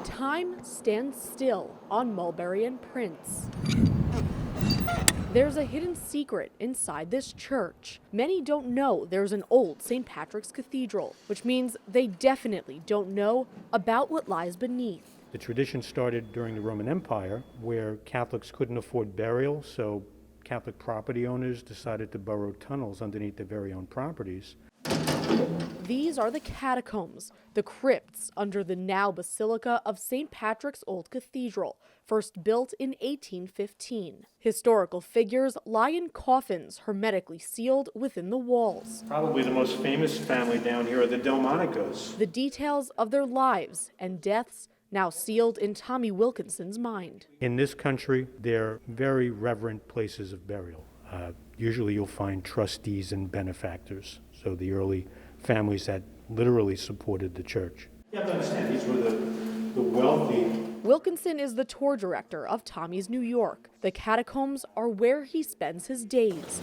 Time stands still on Mulberry and Prince. There's a hidden secret inside this church. Many don't know there's an old St. Patrick's Cathedral, which means they definitely don't know about what lies beneath. The tradition started during the Roman Empire, where Catholics couldn't afford burial, so Catholic property owners decided to burrow tunnels underneath their very own properties. These are the catacombs, the crypts under the now Basilica of St. Patrick's Old Cathedral, first built in 1815. Historical figures lie in coffins hermetically sealed within the walls. Probably the most famous family down here are the Delmonicos. The details of their lives and deaths now sealed in Tommy Wilkinson's mind. In this country, they're very reverent places of burial. Usually you'll find trustees and benefactors, so the early families that literally supported the church. You have to understand, these were the wealthy. Wilkinson is the tour director of Tommy's New York. The catacombs are where he spends his days,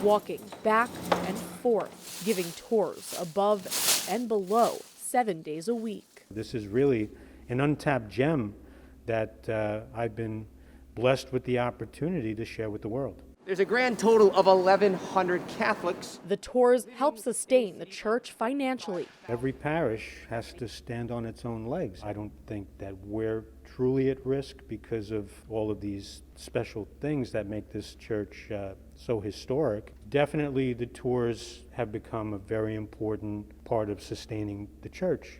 walking back and forth, giving tours above and below 7 days a week. This is really an untapped gem that I've been blessed with the opportunity to share with the world. There's a grand total of 1,100 Catholics. The tours help sustain the church financially. Every parish has to stand on its own legs. I don't think that we're truly at risk because of all of these special things that make this church so historic. Definitely the tours have become a very important part of sustaining the church.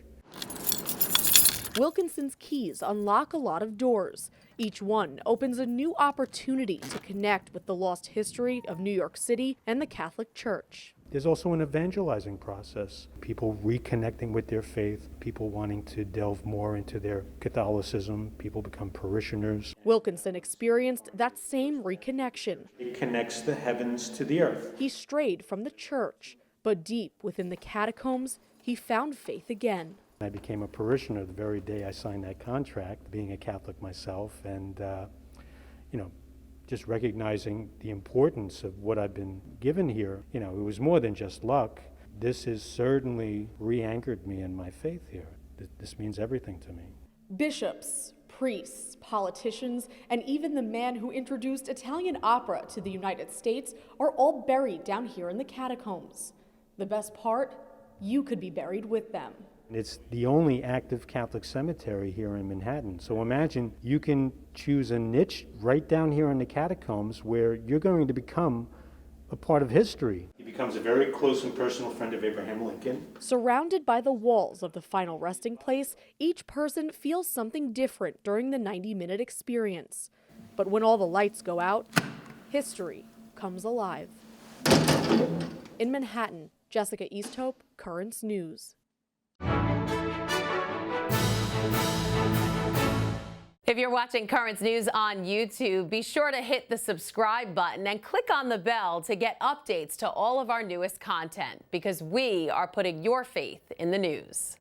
Wilkinson's keys unlock a lot of doors. Each one opens a new opportunity to connect with the lost history of New York City and the Catholic Church. There's also an evangelizing process. People reconnecting with their faith, people wanting to delve more into their Catholicism, people become parishioners. Wilkinson experienced that same reconnection. It connects the heavens to the earth. He strayed from the church, but deep within the catacombs, he found faith again. I became a parishioner the very day I signed that contract, being a Catholic myself, and just recognizing the importance of what I've been given here. It was more than just luck. This has certainly re-anchored me in my faith here. This means everything to me. Bishops, priests, politicians, and even the man who introduced Italian opera to the United States are all buried down here in the catacombs. The best part, you could be buried with them. It's the only active Catholic cemetery here in Manhattan. So imagine you can choose a niche right down here in the catacombs where you're going to become a part of history. He becomes a very close and personal friend of Abraham Lincoln. Surrounded by the walls of the final resting place, each person feels something different during the 90-minute experience. But when all the lights go out, history comes alive. In Manhattan, Jessica EASTHOPE, Currents News. If you're watching Currents News on YouTube, be sure to hit the subscribe button and click on the bell to get updates to all of our newest content, because we are putting your faith in the news.